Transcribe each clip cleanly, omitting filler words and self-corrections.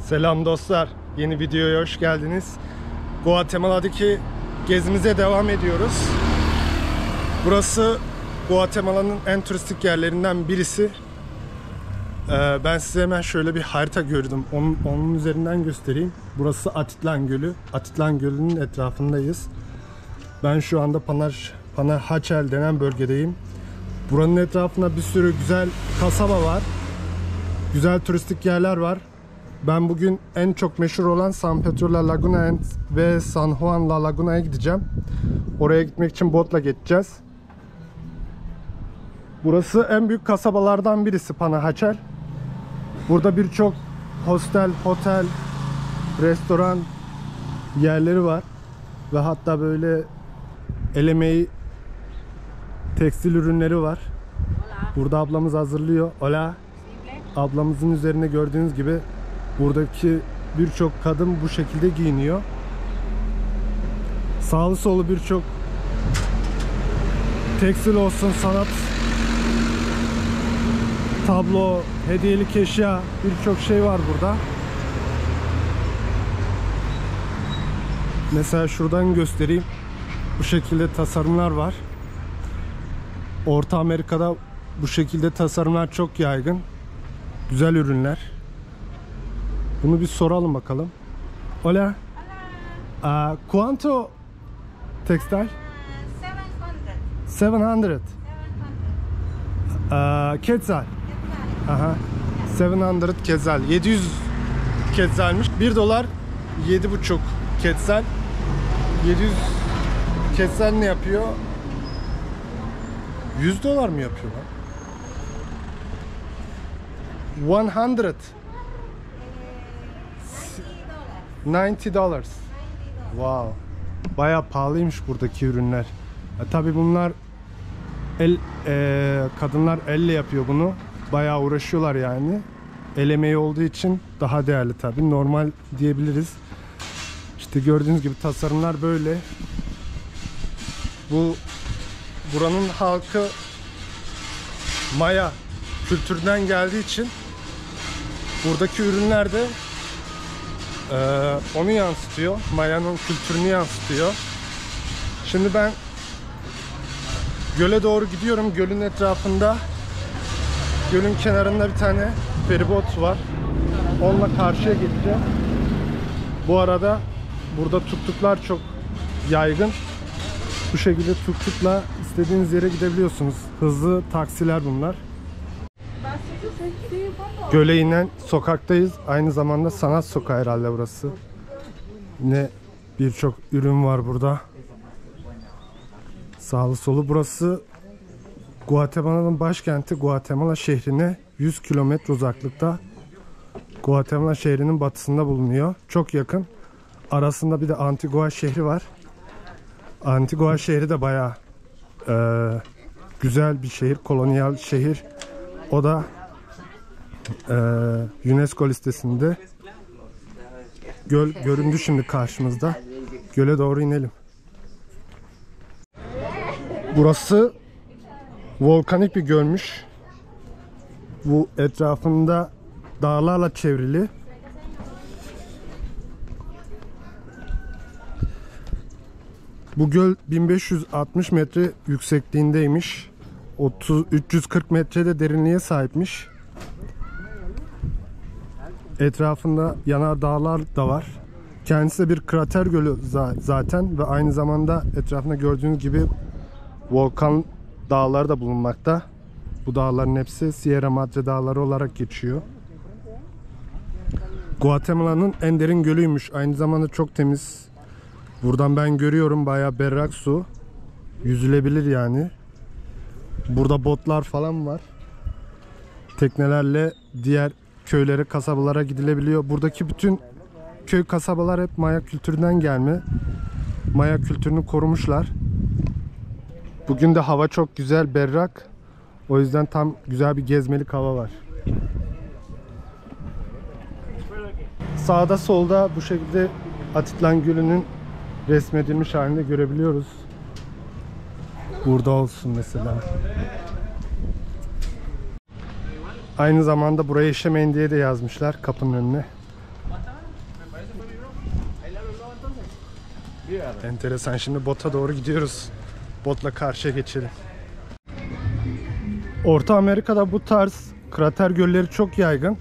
Selam dostlar, yeni videoya hoş geldiniz. Guatemala'daki gezimize devam ediyoruz. Burası Guatemala'nın en turistik yerlerinden birisi. Ben size hemen şöyle bir harita gördüm. Onun üzerinden göstereyim. Burası Atitlan Gölü. Atitlan Gölü'nün etrafındayız. Ben şu anda Panajachel denen bölgedeyim. Buranın etrafında bir sürü güzel kasaba var. Güzel turistik yerler var. Ben bugün en çok meşhur olan San Pedro La Laguna ve San Juan La Laguna'ya gideceğim. Oraya gitmek için botla geçeceğiz. Burası en büyük kasabalardan birisi, Panajachel. Burada birçok hostel, otel, restoran yerleri var. Ve hatta böyle el emeği tekstil ürünleri var. Burada ablamız hazırlıyor. Hola. Ablamızın üzerine gördüğünüz gibi buradaki birçok kadın bu şekilde giyiniyor. Sağlı solu birçok tekstil olsun, sanat, tablo, hediyelik eşya, birçok şey var burada. Mesela şuradan göstereyim. Bu şekilde tasarımlar var. Orta Amerika'da bu şekilde tasarımlar çok yaygın. Güzel ürünler. Bunu bir soralım bakalım. Hola. ¿Cuánto textil? 700. Quetzal. Aha. 700 quetzal. 700 quetzalmiş. 1 dolar 7,5 quetzal. 700 quetzal ne yapıyor? 100 dolar mı yapıyor lan? 100. 90 dollars. Wow. Bayağı pahalıymış buradaki ürünler. Tabii bunlar kadınlar elle yapıyor bunu. Bayağı uğraşıyorlar yani. El emeği olduğu için daha değerli tabii. Normal diyebiliriz. İşte gördüğünüz gibi tasarımlar böyle. Buranın halkı Maya kültüründen geldiği için buradaki ürünler de onu yansıtıyor. Maya'nın kültürünü yansıtıyor. Şimdi ben göle doğru gidiyorum. Gölün etrafında, gölün kenarında bir tane feribot var. Onunla karşıya geçeceğim. Bu arada burada tuktuklar çok yaygın. Bu şekilde tuktukla istediğiniz yere gidebiliyorsunuz. Hızlı taksiler bunlar. Göle inen sokaktayız. Aynı zamanda sanat sokağı herhalde burası. Yine birçok ürün var burada. Sağlı solu. Burası Guatemala'nın başkenti. Guatemala şehrine 100 kilometre uzaklıkta. Guatemala şehrinin batısında bulunuyor. Çok yakın. Arasında bir de Antigua şehri var. Antigua şehri de bayağı güzel bir şehir. Kolonyal şehir. O da UNESCO listesinde. Göl göründü şimdi karşımızda. Göle doğru inelim. Burası volkanik bir gölmüş. Bu etrafında dağlarla çevrili. Bu göl 1560 metre yüksekliğindeymiş. 340 metrede derinliğe sahipmiş. Etrafında yanar dağlar da var. Kendisi de bir krater gölü zaten ve aynı zamanda etrafında gördüğünüz gibi volkan dağları da bulunmakta. Bu dağların hepsi Sierra Madre dağları olarak geçiyor. Guatemala'nın en derin gölüymüş. Aynı zamanda çok temiz. Buradan ben görüyorum, bayağı berrak su. Yüzülebilir yani. Burada botlar falan var. Teknelerle diğer köylere, kasabalara gidilebiliyor. Buradaki bütün köy kasabalar hep Maya kültüründen gelme. Maya kültürünü korumuşlar. Bugün de hava çok güzel, berrak. O yüzden tam güzel bir gezmelik hava var. Sağda solda bu şekilde Atitlan Gölü'nün resmedilmiş halinde görebiliyoruz. Burada olsun mesela. Aynı zamanda buraya işemeyin diye de yazmışlar kapının önüne. Enteresan. Şimdi bota doğru gidiyoruz. Botla karşıya geçelim. Orta Amerika'da bu tarz krater gölleri çok yaygın.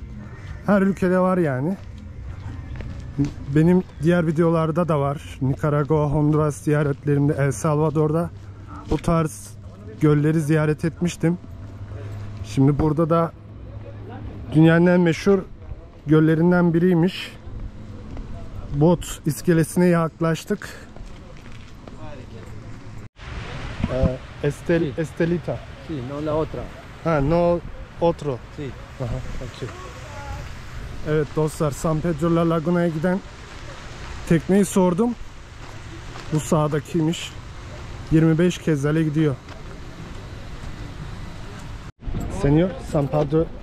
Her ülkede var yani. Benim diğer videolarda da var. Nikaragua, Honduras ziyaretlerimde, El Salvador'da bu tarz gölleri ziyaret etmiştim. Şimdi burada da dünyanın en meşhur göllerinden biriymiş. Bot iskelesine yaklaştık. Estelita. Sí, no la otra. Ha, no otro. Sí. Aha, okay. Evet dostlar, San Pedro La Laguna'ya giden tekneyi sordum. Bu sağdakiymiş. 25 kezale gidiyor. Senyor, San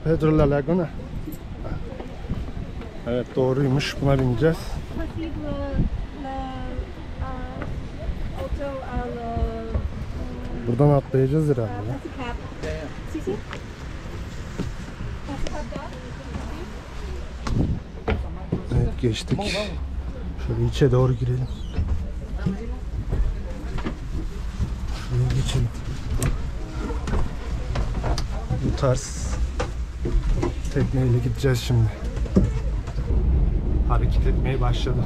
Pedro La Laguna. Evet doğruymuş. Buna bineceğiz. Buradan atlayacağız herhalde. Evet geçtik. Şöyle içe doğru girelim. Şuraya geçelim. Bu tarz tekneyle gideceğiz şimdi. Hareket etmeye başladı.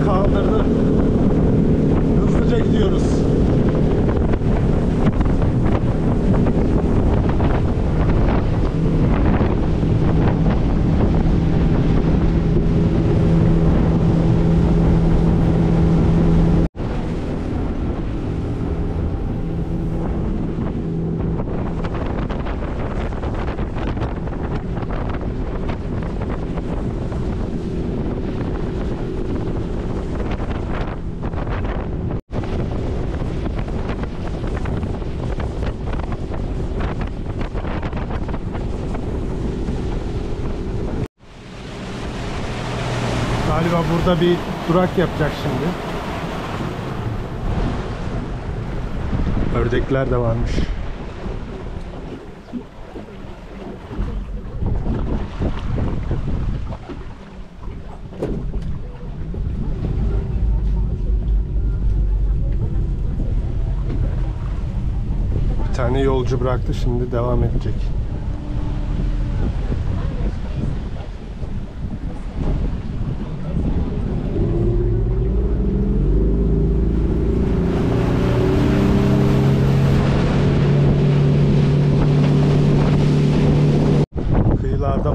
Kaldırdı. Hızlıca gidiyoruz. Galiba burada bir durak yapacak şimdi. Ördekler de varmış. Bir tane yolcu bıraktı, şimdi devam edecek.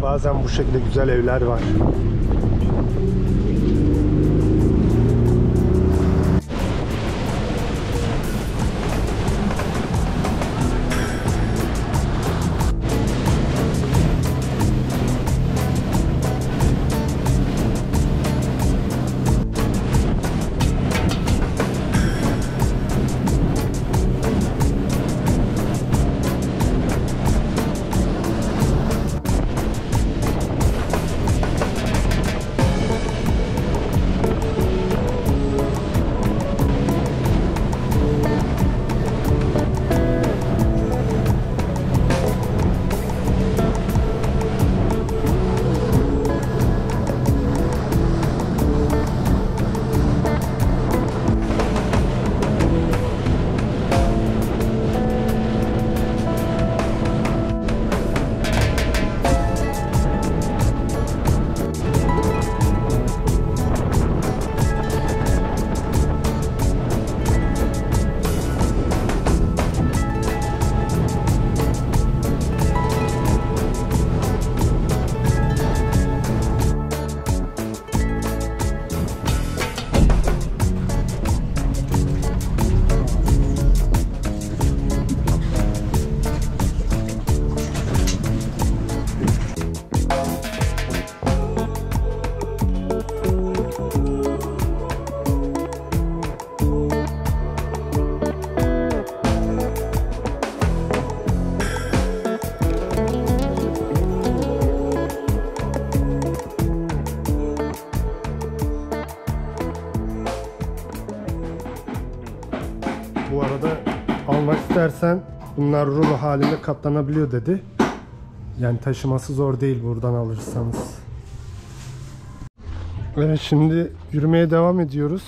Bazen bu şekilde güzel evler var. istersen bunlar rulo halinde katlanabiliyor dedi. Yani taşıması zor değil buradan alırsanız. Evet, şimdi yürümeye devam ediyoruz.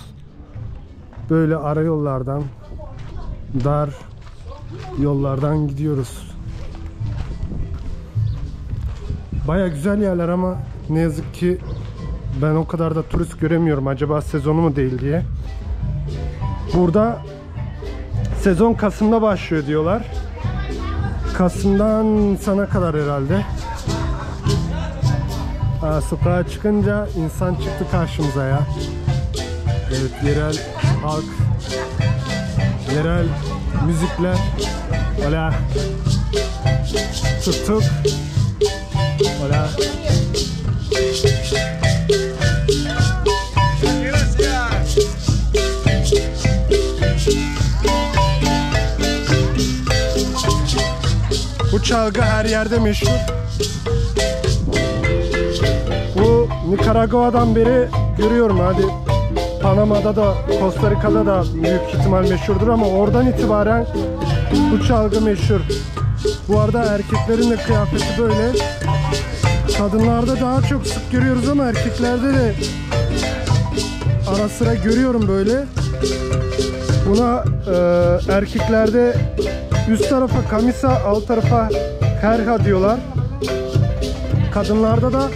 Böyle ara yollardan, dar yollardan gidiyoruz. Baya güzel yerler ama ne yazık ki ben o kadar da turist göremiyorum. Acaba sezonu mu değil diye. Burada sezon Kasım'da başlıyor diyorlar. Kasım'dan Nisan'a kadar herhalde. Sokağa çıkınca insan çıktı karşımıza ya. Evet, yerel halk, yerel müzikler. Hola. Tuk tuk. Hola. Bu çalgı her yerde meşhur. Bu Nikaragua'dan beri görüyorum. Hadi Panama'da da, Costa Rica'da da büyük ihtimal meşhurdur ama oradan itibaren bu çalgı meşhur. Bu arada erkeklerin de kıyafeti böyle. Kadınlarda daha çok sık görüyoruz ama erkeklerde de ara sıra görüyorum böyle. Buna erkeklerde üst tarafa kamisa, alt tarafa herha diyorlar. Kadınlarda da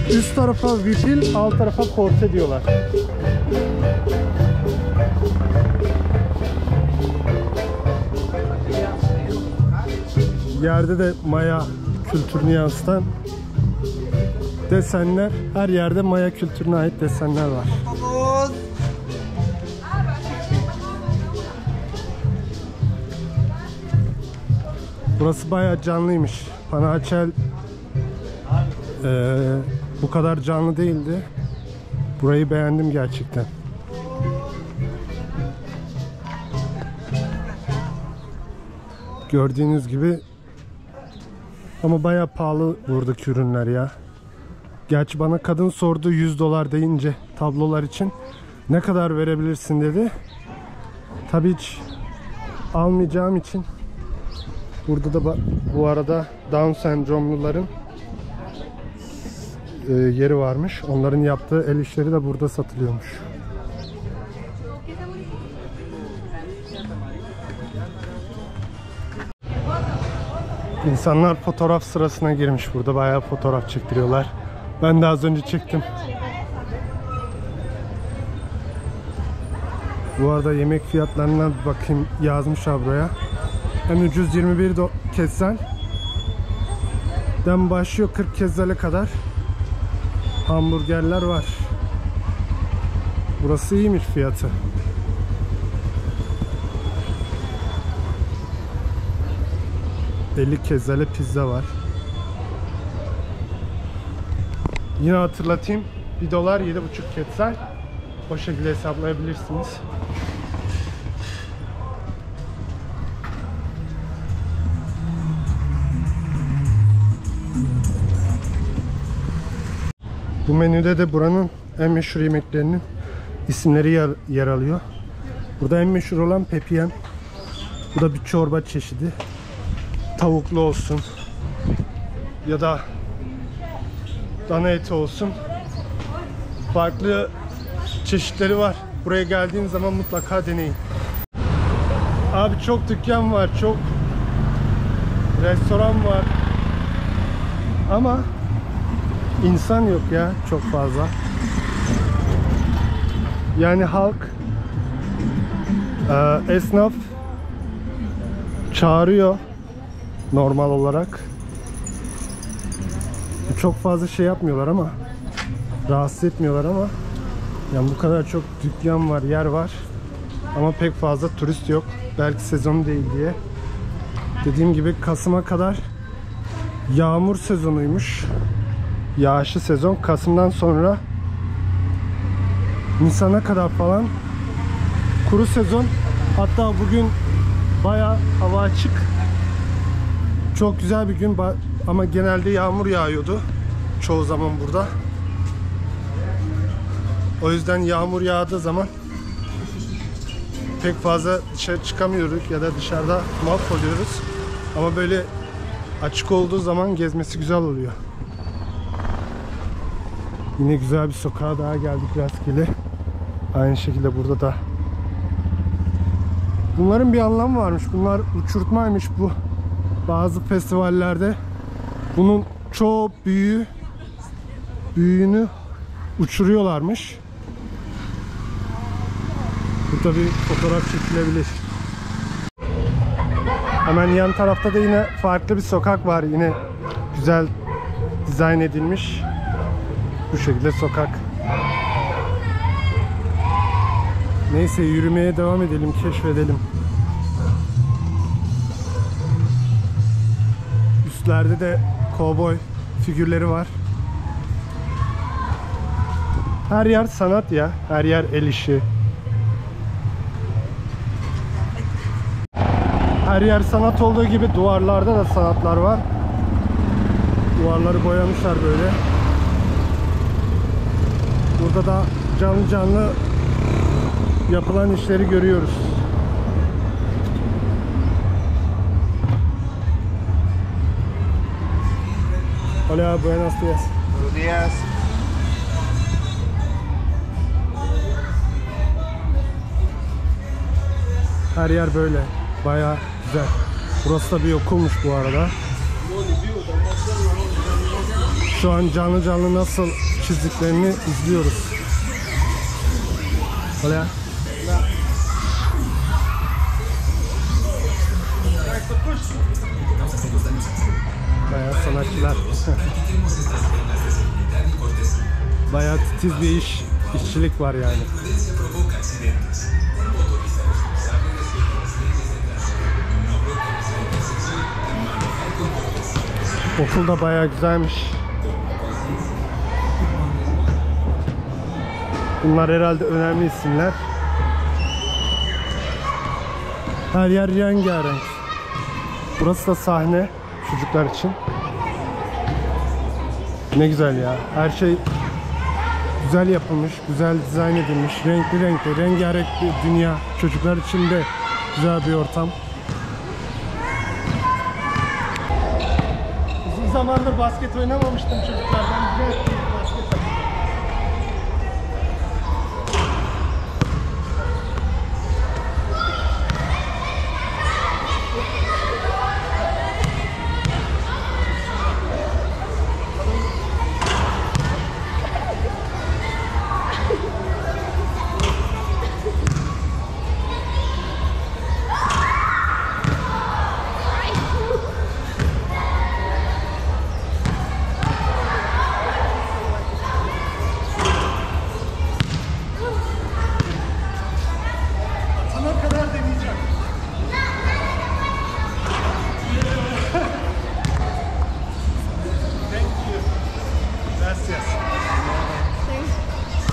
üst tarafa vipil, alt tarafa korse diyorlar. Yerde de Maya kültürünü yansıtan desenler, her yerde Maya kültürüne ait desenler var. Burası bayağı canlıymış. Panajachel bu kadar canlı değildi. Burayı beğendim gerçekten. Gördüğünüz gibi. Ama bayağı pahalı buradaki ürünler ya. Gerçi bana kadın sordu, $100 deyince tablolar için ne kadar verebilirsin dedi. Tabii hiç almayacağım için. Burada da bu arada Down sendromluların yeri varmış. Onların yaptığı el işleri de burada satılıyormuş. İnsanlar fotoğraf sırasına girmiş burada. Bayağı fotoğraf çektiriyorlar. Ben de az önce çektim. Bu arada yemek fiyatlarına bir bakayım, yazmış buraya. En ucuz 21 kezzal'den başlıyor 40 kezzal'e kadar hamburgerler var. Burası iyiymiş fiyatı. $50 kezzal'e pizza var. Yine hatırlatayım, $1 7,5 kezzal. O şekilde hesaplayabilirsiniz. Bu menüde de buranın en meşhur yemeklerinin isimleri yer alıyor. Burada en meşhur olan pepian. Bu da bir çorba çeşidi. Tavuklu olsun ya da dana eti olsun. Farklı çeşitleri var. Buraya geldiğiniz zaman mutlaka deneyin. Abi çok dükkan var, çok restoran var. Ama İnsan yok ya, çok fazla. Yani halk, esnaf çağırıyor normal olarak. Çok fazla şey yapmıyorlar ama, rahatsız etmiyorlar ama yani bu kadar çok dükkan var, yer var ama pek fazla turist yok. Belki sezon değil diye. Dediğim gibi Kasım'a kadar yağmur sezonuymuş. Yağışlı sezon. Kasım'dan sonra Nisan'a kadar falan kuru sezon. Hatta bugün bayağı hava açık. Çok güzel bir gün ama genelde yağmur yağıyordu çoğu zaman burada. O yüzden yağmur yağdığı zaman pek fazla dışarı çıkamıyorduk ya da dışarıda mahvoluyoruz. Ama böyle açık olduğu zaman gezmesi güzel oluyor. Yine güzel bir sokağa daha geldik rastgele. Aynı şekilde burada da. Bunların bir anlamı varmış. Bunlar uçurtmaymış bu. Bazı festivallerde bunun çok büyüğünü uçuruyorlarmış. Burada bir fotoğraf çekilebilir. Hemen yan tarafta da yine farklı bir sokak var. Yine güzel dizayn edilmiş. Bu şekilde sokak. Neyse yürümeye devam edelim, keşfedelim. Üstlerde de kovboy figürleri var. Her yer sanat ya, her yer el işi. Her yer sanat olduğu gibi duvarlarda da sanatlar var. Duvarları boyamışlar böyle. Burada da canlı canlı yapılan işleri görüyoruz. Hola, buenos días. Buenos días. Her yer böyle. Bayağı güzel. Burası da bir okulmuş bu arada. Şu an canlı canlı nasıl çizdiklerini izliyoruz. Hola. Bayağı sanatçılar. Bayağı titiz bir işçilik var yani. Okul da bayağı güzelmiş. Bunlar herhalde önemli isimler. Her yer rengarenk. Burası da sahne çocuklar için. Ne güzel ya. Her şey güzel yapılmış, güzel dizayn edilmiş. Renkli renkli, rengarenk bir dünya. Çocuklar için de güzel bir ortam. Uzun zamandır basket oynamamıştım çocuklardan. Güzel bir basket oynadım.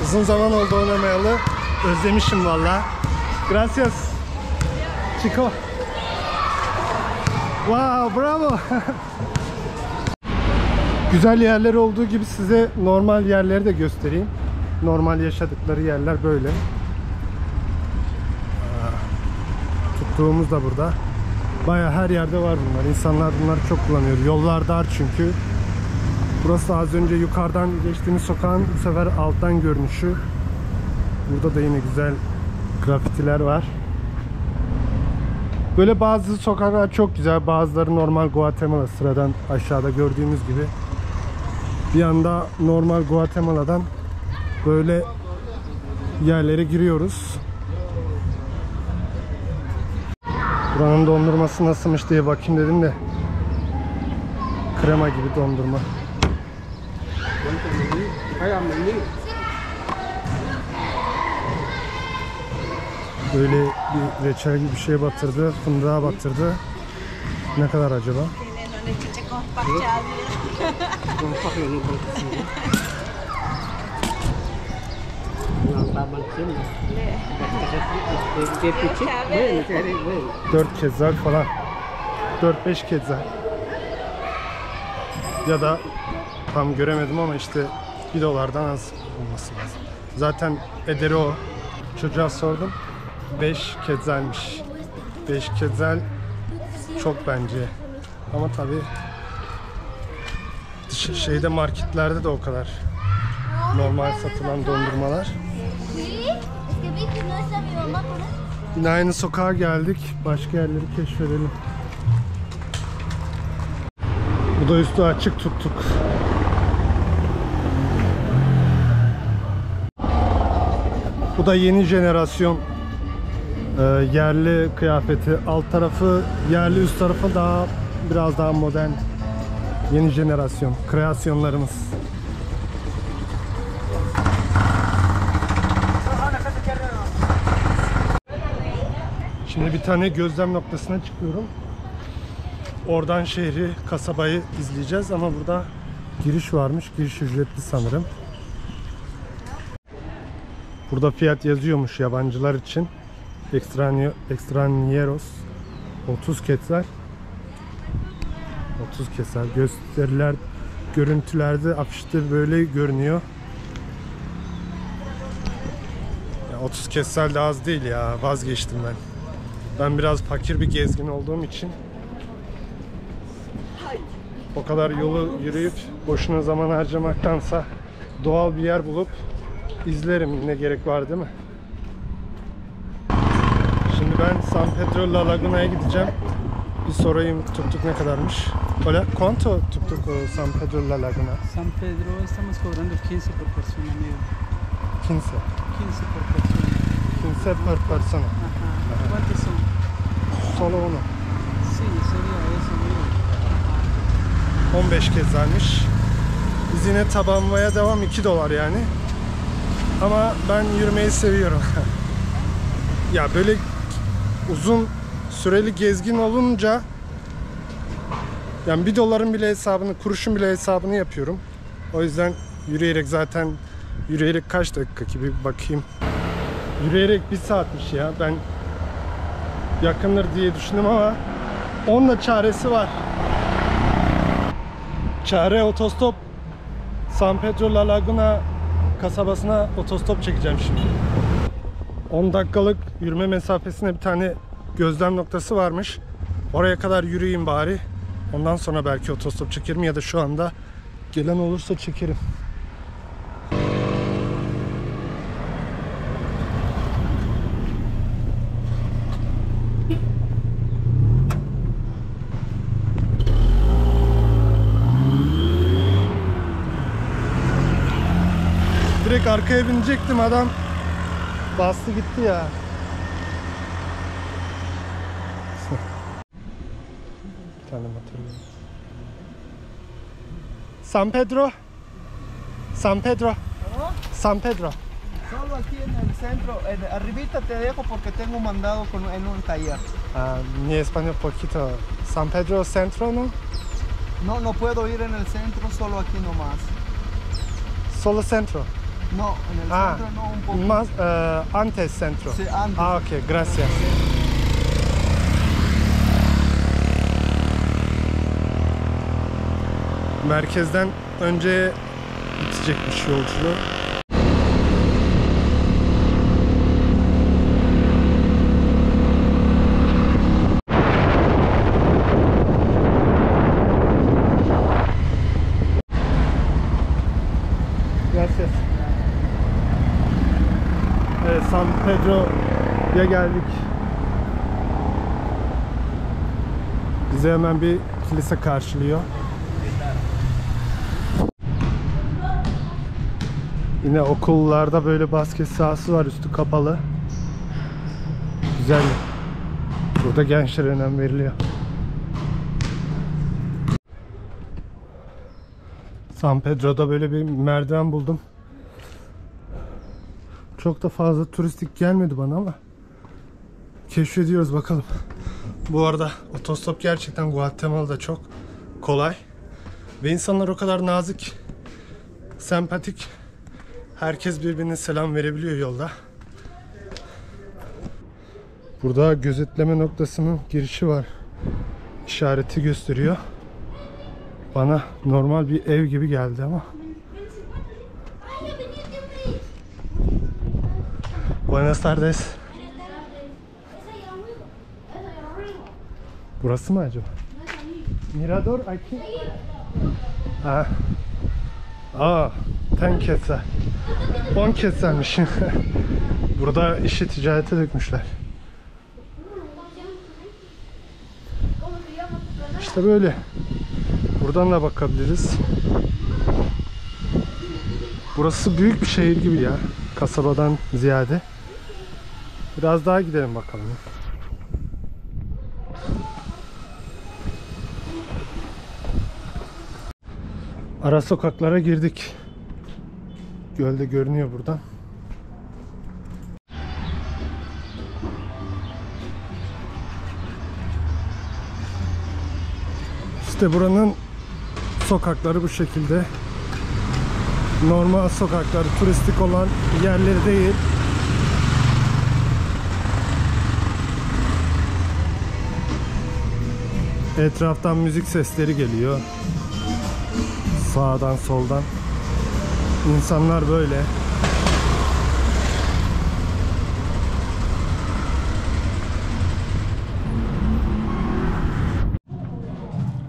Uzun zaman oldu oynamayalı. Özlemişim valla. Gracias. Chico. Wow, bravo. Güzel yerler olduğu gibi size normal yerleri de göstereyim. Normal yaşadıkları yerler böyle. Tuttuğumuz da burada. Bayağı her yerde var bunlar. İnsanlar bunları çok kullanıyor. Yollar dar çünkü. Burası az önce yukarıdan geçtiğimiz sokağın bu sefer alttan görünüşü. Burada da yine güzel grafitiler var. Böyle bazı sokaklar çok güzel, bazıları normal Guatemala, sıradan aşağıda gördüğümüz gibi. Bir anda normal Guatemala'dan böyle yerlere giriyoruz. Buranın dondurması nasılmış diye bakayım dedim de. Krema gibi dondurma. Böyle bir reçel gibi bir şey batırdı, fındığa batırdı. Ne kadar acaba? Dört kezzar falan. 4-5 kezzar. Ya da tam göremedim ama işte $1'dan az olması lazım. Zaten ederi o. Çocuğa sordum. 5 quetzalmiş. 5 quetzal çok bence. Ama tabii şeyde marketlerde de o kadar. Normal satılan dondurmalar. Yine aynı sokağa geldik. Başka yerleri keşfedelim. Bu da üstü açık tuttuk. Bu da yeni jenerasyon yerli kıyafeti. Alt tarafı yerli, üst tarafı daha biraz daha modern. Yeni jenerasyon kreasyonlarımız. Şimdi bir tane gözlem noktasına çıkıyorum. Oradan şehri, kasabayı izleyeceğiz ama burada giriş varmış. Giriş ücretli sanırım. Burada fiyat yazıyormuş yabancılar için. Extranieros 30 quetzal. 30 quetzal. Gösteriler, görüntülerde, afişte böyle görünüyor. Ya 30 quetzal de az değil ya. Vazgeçtim ben. Ben biraz fakir bir gezgin olduğum için o kadar yolu yürüyüp boşuna zaman harcamaktansa doğal bir yer bulup izlerim, ne gerek var değil mi? Şimdi ben San Pedro La Laguna'ya gideceğim. Bir sorayım tuk ne kadarmış. Hola, ¿cuánto tuk San Pedro La Laguna? San Pedro estamos cobrando 15 por persona, amigo. 15. 15 por persona. 15 per persona. Ajá. ¿Cuántos son? Solo uno. Sí, sería eso, amigo. 15 quetzalmiş. Biz yine tabanmaya devam, $2 yani. Ama ben yürümeyi seviyorum. Ya böyle uzun süreli gezgin olunca yani $1 bile hesabını, kuruşun bile hesabını yapıyorum. O yüzden yürüyerek, zaten yürüyerek kaç dakika ki bir bakayım. Yürüyerek 1 saatmiş ya. Ben yakındır diye düşündüm ama onunla çaresi var. Çare otostop. San Pedro La Laguna kasabasına otostop çekeceğim şimdi. 10 dakikalık yürüme mesafesine bir tane gözlem noktası varmış. Oraya kadar yürüyeyim bari. Ondan sonra belki otostop çekerim ya da şu anda gelen olursa çekerim. Direkt arkaya binecektim, adam bastı gitti ya. Bir tane motor. San Pedro. San Pedro. San Pedro. Solo aquí en el centro, arribita te dejo porque tengo un mandado en un taller. Mi español poquito. San Pedro Centro, ¿no? No, no puedo ir en el centro, solo aquí nomás. Solo centro. No, en el centro no, un poco. Más, antes centro. Sí, antes. Ok, gracias. Merkezden önce bitecekmiş yolculuğu. Gracias. Evet, San Pedro'ya geldik. Bize hemen bir kilise karşılıyor. Yine okullarda böyle basket sahası var, üstü kapalı. Güzel. Burada gençlere önem veriliyor. San Pedro'da böyle bir merdiven buldum. Çok da fazla turistik gelmedi bana ama keşfediyoruz bakalım. Bu arada otostop gerçekten Guatemala'da çok kolay. Ve insanlar o kadar nazik, sempatik. Herkes birbirine selam verebiliyor yolda. Burada gözetleme noktasının girişi var. İşareti gösteriyor. Bana normal bir ev gibi geldi ama. Buenas tardes. Burası mı acaba? Mirador aquí. Ha. Aa, ten kese. 10 kesermiş. Burada işi ticarete dökmüşler. İşte böyle. Buradan da bakabiliriz. Burası büyük bir şehir gibi ya. Kasabadan ziyade. Biraz daha gidelim bakalım. Ara sokaklara girdik. Göl de görünüyor buradan. İşte buranın sokakları bu şekilde. Normal sokakları, turistik olan yerleri değil. Etraftan müzik sesleri geliyor. Sağdan soldan. İnsanlar böyle.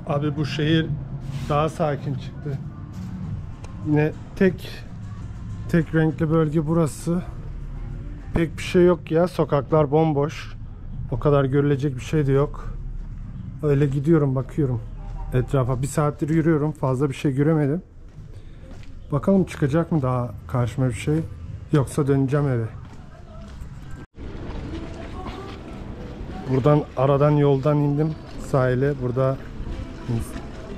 Abi bu şehir daha sakin çıktı. Yine tek renkli bölge burası. Pek bir şey yok ya. Sokaklar bomboş. O kadar görülecek bir şey de yok. Öyle gidiyorum, bakıyorum etrafa. Bir saattir yürüyorum. Fazla bir şey göremedim. Bakalım çıkacak mı daha karşıma bir şey. Yoksa döneceğim eve. Buradan aradan yoldan indim sahile. Burada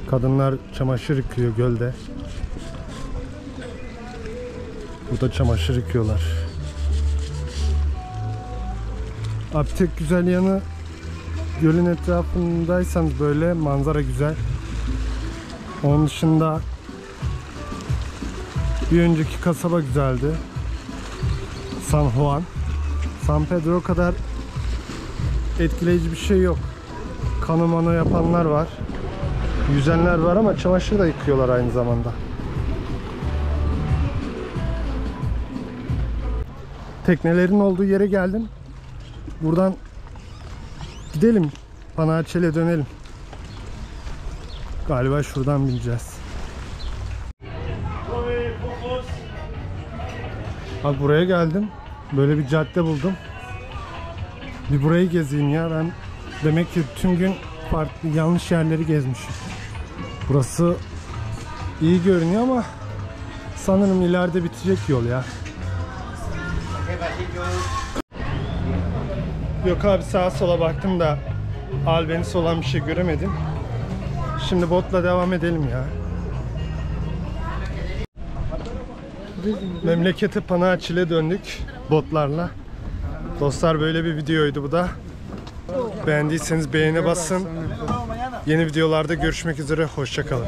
kadınlar çamaşır yıkıyor gölde. Burada çamaşır yıkıyorlar. Abi tek güzel yanı, gölün etrafındaysanız böyle manzara güzel. Onun dışında bir önceki kasaba güzeldi. San Juan. San Pedro kadar etkileyici bir şey yok. Kano yapanlar var. Yüzenler var ama çamaşır da yıkıyorlar aynı zamanda. Teknelerin olduğu yere geldim. Buradan gidelim. Panaçel'e dönelim. Galiba şuradan bineceğiz. Abi buraya geldim. Böyle bir cadde buldum. Bir burayı gezeyim ya. Ben demek ki tüm gün farklı yanlış yerleri gezmişim. Burası iyi görünüyor ama sanırım ileride bitecek yol ya. Yok abi, sağa sola baktım da albenisi olan bir şey göremedim. Şimdi botla devam edelim ya. Memleketi Panaçil'e döndük botlarla. Dostlar, böyle bir videoydu bu da. Beğendiyseniz beğeni basın. Yeni videolarda görüşmek üzere. Hoşça kalın.